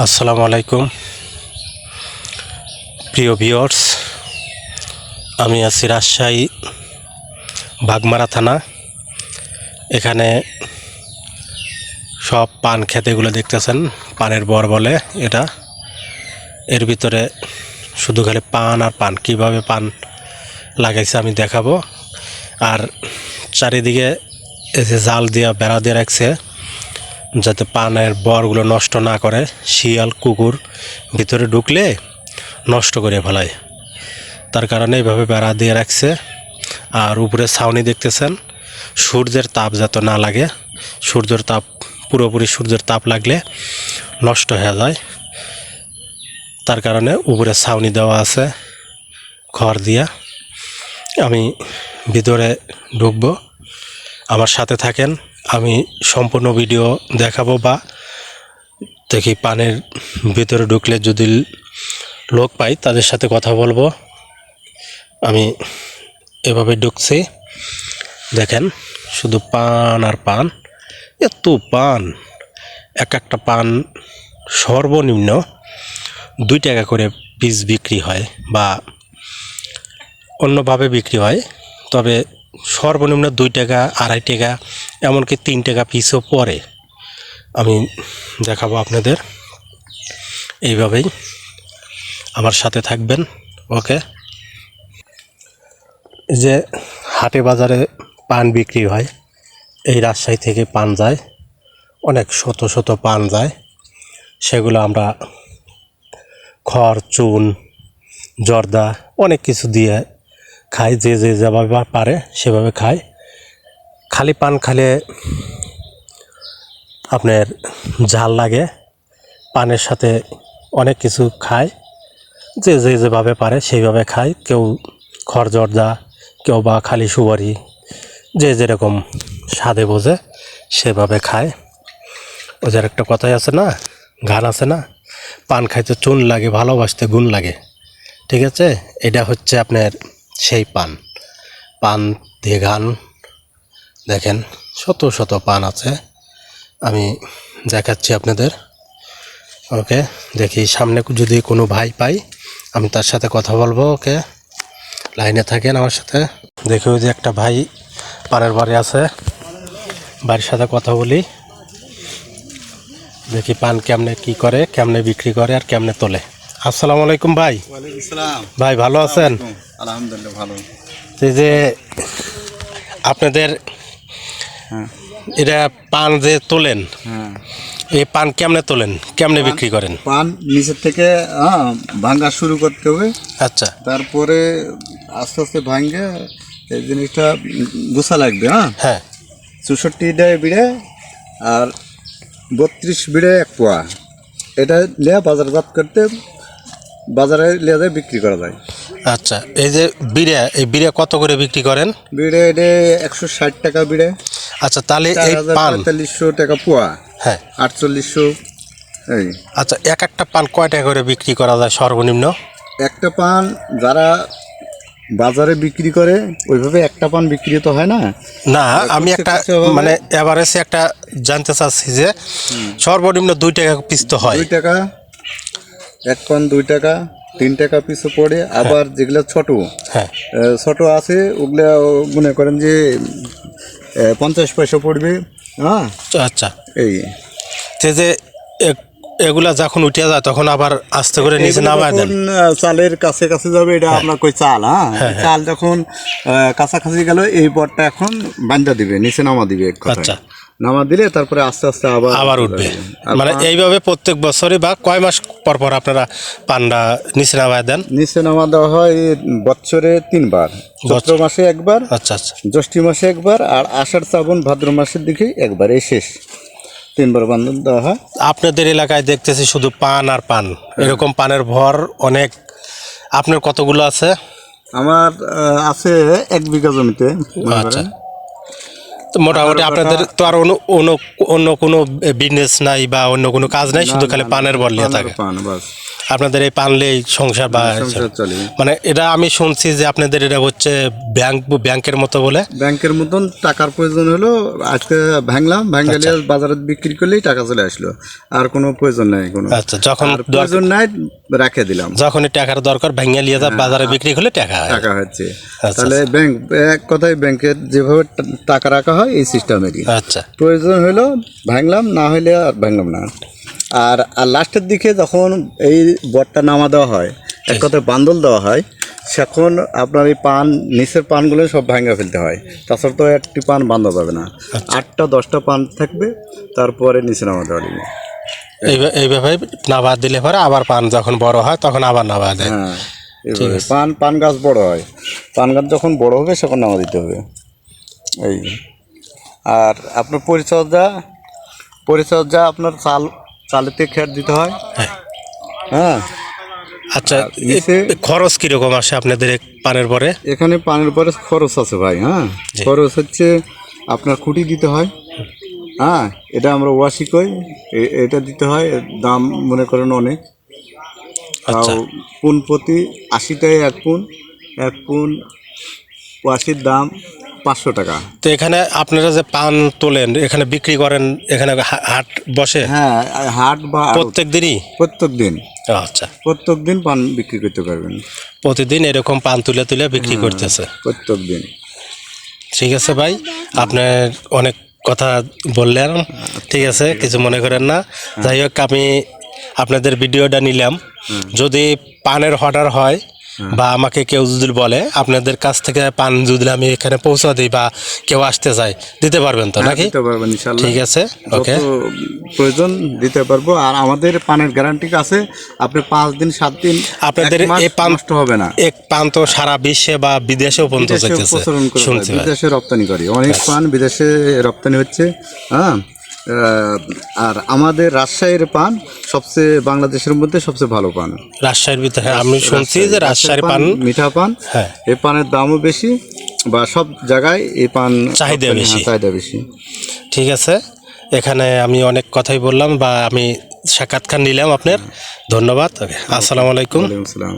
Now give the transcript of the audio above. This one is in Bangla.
আসসালামু আলাইকুম প্রিয় ভিউয়ার্স, আমি আছি রাজশাহী বাগমারা থানা। এখানে সব পান খেতেগুলো দেখতেছেন, পানের বর বলে এটা। এর ভিতরে শুধু খালি পান আর পান, কিভাবে পান লাগাইছে আমি দেখাবো। আর চারিদিকে এই যে জাল দিয়া বেড়া দিয়ে রাখছে, যাতে পানের বরগুলো নষ্ট না করে। শিয়াল কুকুর ভিতরে ঢুকলে নষ্ট করে ফেলায়, তার কারণে এইভাবে বেড়া দিয়ে রাখছে। আর উপরে ছাউনি দেখতেছেন, সূর্যের তাপ যাতে না লাগে। সূর্যের তাপ, পুরোপুরি সূর্যের তাপ লাগলে নষ্ট হয়ে যায়, তার কারণে উপরে ছাউনি দেওয়া আছে খড় দিয়া। আমি ভিতরে ঢুকবো, আমার সাথে থাকেন। আমি সম্পূর্ণ ভিডিও দেখাবো, বা দেখি পানের ভিতরে ঢুকলে যদি লোক পাই তাদের সাথে কথা বলবো। আমি এভাবে ঢুকছি, দেখেন শুধু পান আর পান, এত পান। এক একটা পান সর্বনিম্ন 2 টাকা করে পিস বিক্রি হয়, বা অন্যভাবে বিক্রি হয়। তবে সর্বনিম্ন 2 টাকা, 2.5 টাকা, এমনকি 3 টাকা পিসও পড়ে। আমি দেখাবো আপনাদের, এইভাবেই আমার সাথে থাকবেন। ওকে। এই যে হাটে বাজারে পান বিক্রি হয়, এই রাজশাহী থেকে পান যায়, অনেক শত শত পান যায়। সেগুলো আমরা খড়, চুন, জর্দা অনেক কিছু দিয়ে খাই, যে যেভাবে পারে সেভাবে খায়। খালি পান খালে আপনার ঝাল লাগে, পানের সাথে অনেক কিছু খায়, যে যেভাবে পারে সেইভাবে খায়। কেউ খড় জর্দা, কেউ বা খালি সুপারি, যে যেরকম স্বাদে বোঝে সেভাবে খায়। ওদের একটা কথাই আছে না, গান আছে না, পান খাইতে চুন লাগে, ভালোবাসতে গুণ লাগে। ঠিক আছে, এটা হচ্ছে আপনার সেই পান। পান দিয়ে গান, দেখেন শত শত পান আছে। আমি দেখাচ্ছি আপনাদের। ওকে, দেখি সামনে যদি কোনো ভাই পাই আমি তার সাথে কথা বলবো। ওকে, লাইনে থাকেন আমার সাথে। দেখি ওই যে একটা ভাই পানের বাড়ি আছে, বাড়ির সাথে কথা বলি। দেখি পান কেমনে কি করে, কেমনে বিক্রি করে আর কেমনে তোলে। আসসালামু আলাইকুম ভাই। ওয়ালাইকুম আসসালাম। ভাই ভালো আছেন? আলহামদুলিল্লাহ ভালো। এই যে আপনাদের এটা পান যে তোলেন, এই পান কেমনে তোলেন, কেমনে বিক্রি করেন? পান নিচের থেকে ভাঙ্গা শুরু করতে হবে। আচ্ছা, তারপরে আস্তে আস্তে ভাঙ্গে এই জিনিসটা গোছা লাগবে। হ্যাঁ 64 বিড়ে আর 32 বিড়ে 1 পোয়া। এটা নিয়ে বাজারজাত করতে, বাজারে নিয়ে যায় বিক্রি করা যায়। আচ্ছা, এই যে বিড়া, এই বিড়া কত করে বিক্রি করেন? বিড়ে এটা 160 টাকা বিড়ে। আচ্ছা, তাহলে এই পান 4500 টাকা পোয়া। হ্যাঁ 4800 এই। আচ্ছা, এক একটা পান কয় টাকা করে বিক্রি করা যায় সর্বনিম্ন? একটা পান যারা বাজারে বিক্রি করে ওইভাবে একটা পান বিক্রি তো হয় না। না, আমি একটা মানে এভারেজে একটা জানতে চাচ্ছি যে সর্বনিম্ন 2 টাকা পিস তো হয়। 2 টাকা এক পান, 2 টাকা 3 টাকা পিছু পড়ে। আবার যেগুলো ছোট হ্যাঁ ছোট আছে ওগুলা মনে করেন যে 50 পয়সা পড়বে। আচ্ছা, এই যে এগুলা যখন উঠে যায় তখন আবার আস্তে করে নিচে নামায় দেন। চালের কাছে কাছে যাবে, এটা আপনার কই চাল। চাল যখন কাছাকাছি গেল এই পরটা এখন বান্ধা দিবে, নিচে নামা দিবে। আচ্ছা, নামা দিলে তারপরে আস্তে আস্তে আবার উঠবে। মানে এইভাবে প্রত্যেক বছরই বা কয় মাস পর পর আপনারা পান্ডা নিচে নামায় দেন? নিচে নামা দেওয়া হয় বছরে 3 বার। চৈত্র মাসে একবার, আচ্ছা আচ্ছা, জ্যৈষ্ঠ মাসে একবার, আর আষাঢ় শ্রাবণ ভাদ্র মাসের দিকে একবার। এই শেষ 3 বার বান্ধন দেওয়া হয়। আপনাদের এলাকায় দেখতেছি শুধু পান আর পান, এরকম পানের ভর অনেক। আপনার কতগুলো আছে? আমার আছে 1 বিঘা জমিতে। আচ্ছা, তো মোটামুটি আপনাদের তো আর অন্য কোনো বিজনেস নাই বা অন্য কোনো কাজ নাই, শুধু খালি পানের বল নিয়ে থাকে পান বাস, আপনাদের। এই পানলেই সংসার বা সংসার চলে। মানে এটা আমি শুনছি যে আপনাদের এটা হচ্ছে ব্যাংকের মতো বলে। ব্যাংকের মতন টাকার প্রয়োজন হলো, আজকে ভাঙলাম, ভাঙলে বাজারে বিক্রি করলেই টাকা চলে আসলো, আর কোনো প্রয়োজন নাই, কোনো আচ্ছা, যখন আর প্রয়োজন নাই রেখে দিলাম। যখনই টাকার দরকার ভেঙে নিয়ে যা বাজারে বিক্রি করলে টাকা হয়। টাকা হচ্ছে। আচ্ছা, তাহলে ব্যাংক, এক কথায় ব্যাংকের যেভাবে টাকা রাখা হয় এই সিস্টেমেরই। আচ্ছা প্রয়োজন হলো ভাঙলাম, না হলে আর ভাঙলাম না। আর আর লাস্টের দিকে যখন এই বটটা নামা দেওয়া হয়, এক কথায় বান্দল দেওয়া হয়, তখন আপনার এই পান, নিচের পানগুলো সব ভাঙা ফেলতে হয়, তাছাড়া তো একটি পান বাঁধা যাবে না। 8টা 10টা পান থাকবে, তারপরে নিচে নামা দেওয়া লাগবে। এইভাবে নাবা দিলে পরে আবার পান যখন বড় হয় তখন আবার নাবা দেয়। হ্যাঁ, এভাবে পান গাছ বড় হয়, পান গাছ যখন বড় হবে তখন নামা দিতে হবে এই। আর আপনার পরিচর্যা আপনার চালেতে খেট দিতে হয়। হ্যাঁ, আচ্ছা, নিচে খরচ কিরকম আসে আপনাদের এই পানের পরে? এখানে পানের পরে খরচ আছে ভাই। হ্যাঁ, খরচ হচ্ছে আপনার খুঁটি দিতে হয়। হ্যাঁ, এটা আমরা ওয়াশি কই, এটা দিতে হয়, এর দাম মনে করেন অনেক। আচ্ছা। তাও পুন প্রতি 80 টাকায় এক পুন ওয়াশির দাম 500 টাকা। তো এখানে আপনারা যে পান তোলেন এখানে বিক্রি করেন, এখানে হাট বসে হ্যাঁ, হাট বা প্রত্যেক দিনই? প্রত্যেক দিন, আচ্ছা, প্রত্যেক দিন পান বিক্রি করতে পারবেন। প্রতিদিন এরকম পান তুলে তুলে বিক্রি করতেছে? প্রত্যেক দিন। ঠিক আছে ভাই, আপনার অনেক কথা বললেন, ঠিক আছে, কিছু মনে করেন না। যাই হোক, আমি আপনাদের ভিডিওটা নিলাম। যদি পানের অর্ডার হয় বা আমাকে কেউ যদি বলে আপনাদের কাছ থেকে পান যদি আমি এখানে পৌঁছা দিই বা কেউ আসতে চায়, দিতে পারবেন তো নাকি? দিতে পারবেন ইনশাআল্লাহ। ঠিক আছে, ওকে, যত প্রয়োজন দিতে পারবো। আর আমাদের পানের গ্যারান্টি আছে, আপনি 5 দিন 7 দিন আপনাদের এই পান নষ্ট হবে না। এক পান তো সারা বিশ্বে বা বিদেশেও পর্যন্ত যেতেছে, প্রচলন করে, শুনছি ভাই। বিদেশে রপ্তানি করি, অনেক পান বিদেশে রপ্তানি হচ্ছে। হ্যাঁ, আর আমাদের রাজশাহীর পান সবচেয়ে, বাংলাদেশের মধ্যে সবচেয়ে ভালো পান রাজশাহীর ভিতরে। হ্যাঁ, আমি শুনছি যে রাজশাহীর পান মিঠা পান। হ্যাঁ, এই পানের দামও বেশি, বা সব জায়গায় এই পান চাহিদা বেশি। চাহিদা বেশি। ঠিক আছে, এখানে আমি অনেক কথাই বললাম বা আমি সাক্ষাৎকার নিলাম আপনার। ধন্যবাদ। ওকে, আসসালামু আলাইকুম। ওয়ালাইকুম আসসালাম।